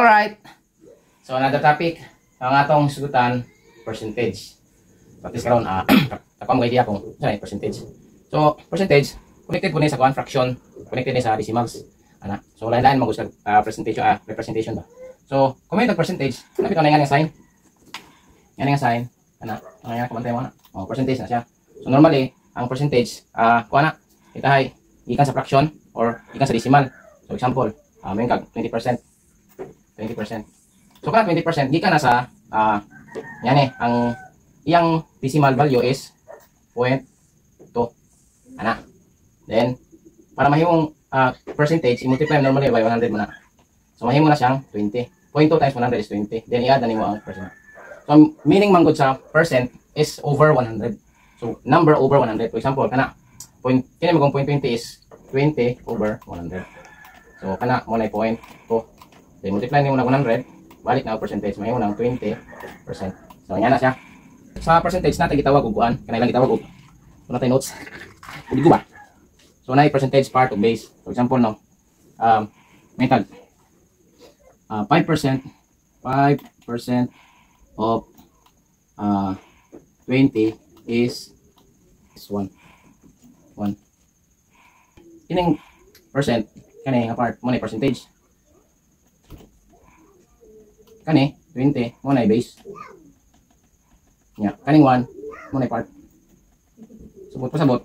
Alright. So another topic, ang atong sugutan, percentage. Practice karon ako mo idea kung say percentage. So percentage connected po ni sa kuan fraction, connected ni sa decimals. Ana. So lain-lain mo gusto representation ba. So kung may percentage, napit na nga sign. Yan nga sign. Ana, ano yan kumantay mo na. Oh, percentage na siya. So normally, ang percentage kuan na itahay ikan sa fraction or ikan sa decimal. So example, may kag 20%. 20%. So kana 20% gikan na sa yan ang iyang decimal value is 0.2. Ana. Then para mahimong percentage i-multiply normally by 100 mo na. So mahimo na siyang 20. 0.2 times 100 is 20. Then i-add na nimo ang percent. So meaning man gud sa percent is over 100. So number over 100. For example kana kini mo kung 0.20 is 20 over 100. So kana mo na 0.2. Then multiply nimo ng 100, balik na ang percentage, mahimo ng 20%. So yan na siya. Sa percentage natin gitawag og kuan, kanay lang gitawag og natay notes. Udi ba? So na percentage part of base. For example no, may tag 5% of 20 is 1. Kining percent kanay nga part mo na percentage. Kani 20 mo na base. Nya, kaning 1 mo na part. Subot pasabot.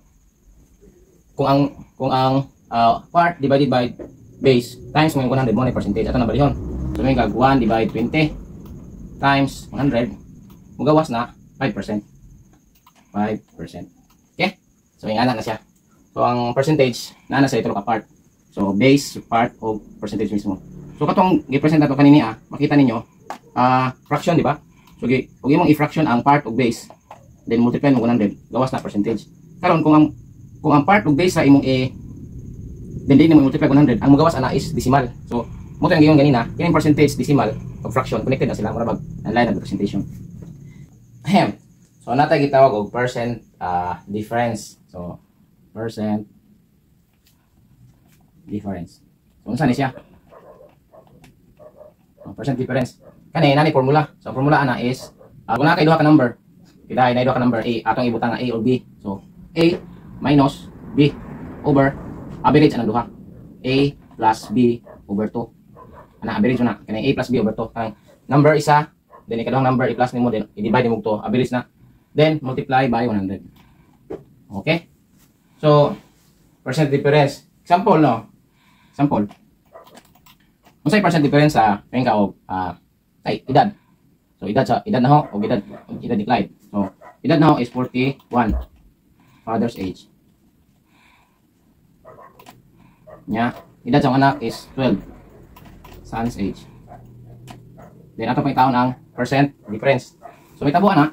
Kung ang part divided by base times mo 100 mo na percentage ato na balihon. So may kag 1 divide 20 times 100 mugawas na 5%. 5%. Okay? So ingana na siya. So ang percentage na sa ito ka part. So base part of percentage mismo. So katong gi-present nato kanini makita ninyo fraction di ba? So ug imong i-fraction ang part of base then multiply mo 100 gawas na percentage. Karon kung ang part of base sa imong then din mo multiply 100 ang magawas ana is decimal. So mo tayong giyon ganina, kining percentage decimal ug fraction connected na sila mura bag ang line of representation. So natay gitawag og percent difference. So percent difference. So unsa ni siya? Percent difference. Kani nani formula. So formula ana is kung na kay duha ka number, kita ay duha ka number A, atong ibutang nga A or B. So A minus B over average ana duha. A plus B over 2. Ana average na. Kani A plus B over 2. Kang number isa, then ikaduhang number i-plus nimo then i-divide nimo to, average na. Then multiply by 100. Okay? So percent difference. Example no. Example. Unsay percent difference sa penka og edad. So edad na ho o edad decline. So edad na ho is 41. Father's age. Nya, edad sa anak is 12. Son's age. Then ato pang taon ang percent difference. So may tabuan na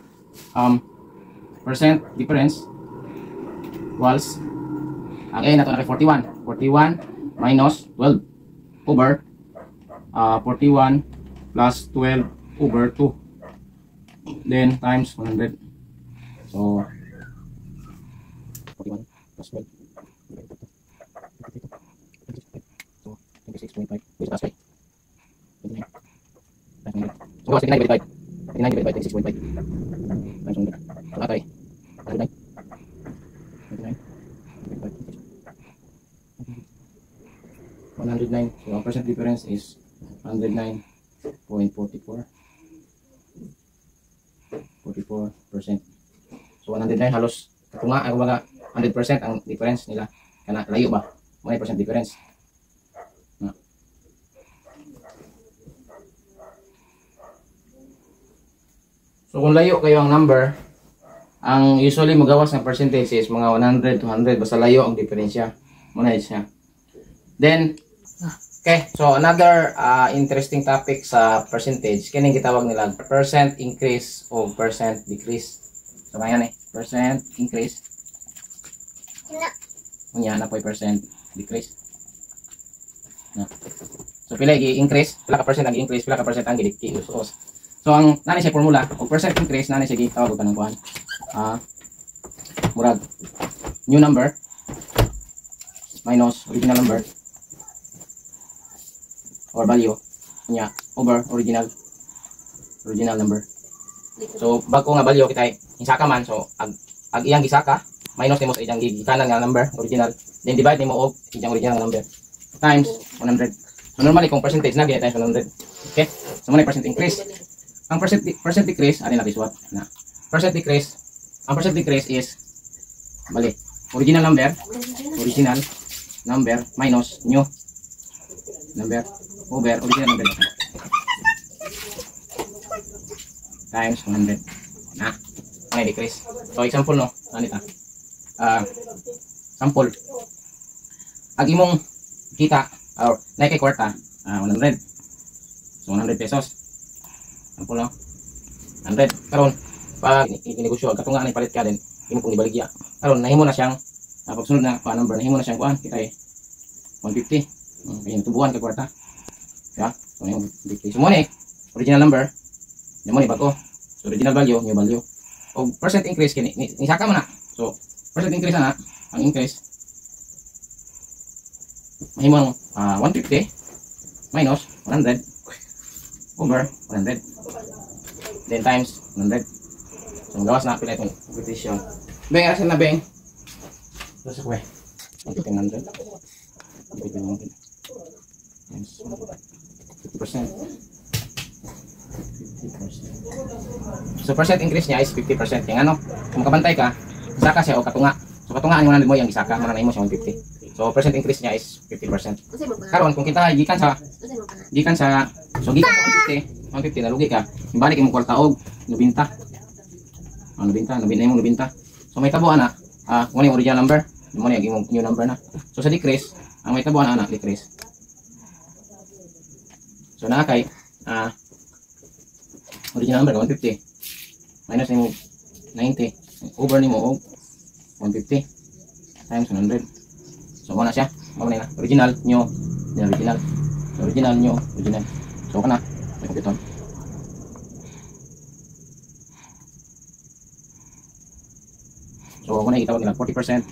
percent difference equals ang A nato na 41. 41 minus 12 over 41 plus 12 over 2 then times 100. So 41 plus 12 so 26.5 which is 5 29 so 29 divided by 29 divided by 26.5 times 100. So natay 29 109. So ang percent difference is 109.44. 44%. So 109 halos katunga ay mga 100% ang difference nila. Kana layo ba? 1% difference. So kung layo kayo ang number, ang usually magawas ng percentage is mga 100 to 100 basta layo ang diferensya. Muna siya. Then okay, so another interesting topic sa percentage, kining gitawag nila percent increase o percent decrease. So ngayon percent increase. Unya na po percent decrease. No. So pila i-increase, pila ka percent ang i-increase, pila ka percent ang i-decrease. So ang nani siya formula, o percent increase nani siya gitawag og kanang kuan. Murag new number minus original number or value niya over original number. So bago nga value kita isaka man, so ag iyang gisaka minus nimo sa iyang gikanan nga number original, then divide nimo og iyang original number times 100. So normally kung percentage na times 100. Okay? So muna percent increase. Ang percent decrease ani na this what na. Percent decrease, ang percent decrease is bali original number minus new number over original number times 100 na may decrease. So example no anita sample ag imong kita or na kay kwarta 100, so 100 pesos sample no 100 karon pag inegosyo katunga ni palit ka din imo kung ibaligya karon nahimo na siyang pagsunod na number nahimo na siyang kuan kita 150 kaya tubuhan ka kwarta ya so yung decrease mo ni original number mo ni bago so original value new value o percent increase kini nisaka mo na so percent increase na ang increase mahimo 150 minus 100 over 100 then times 100. So magawas na pila itong competition. Beng asan na beng? Sa kwe. 100. 50%. 50%. So percent increase niya is 50%. Yung ano, kung makabantay ka, isaka siya o katunga. So katungaan mo na mo yung isaka, muna na mo siya 150. So percent increase niya is 50%. Karon kung kita gikan sa so gikan sa 150 nalugi ka. Ibalik mo kwarta og 90. Nabinta. So may tabuan na, kung ano yung original number, yung ano yung new number na. So sa decrease, ang may tabuan na decrease. So nakakay, original number 150 minus nimo 90 over nimo og 150 times 100. So mo na siya, mo na original, new, original, new, original. So kana, may computer. So ako na itawag nila 40%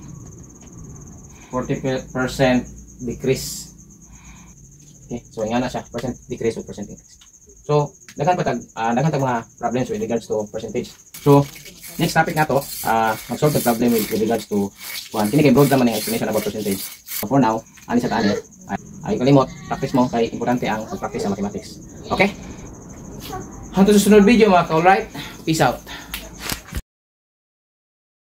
decrease. Okay, so nga na siya, percent decrease o percent increase. So daghan mga problems with regards to percentage. So next topic na to, mag-solve the problem with regards to kini kay broad naman ang explanation about percentage. So for now, ani sa tani ay kalimot, practice mo kay importante ang pag-practice sa mathematics. Okay? Hangtod sa sunod video mga ka-alright. Peace out.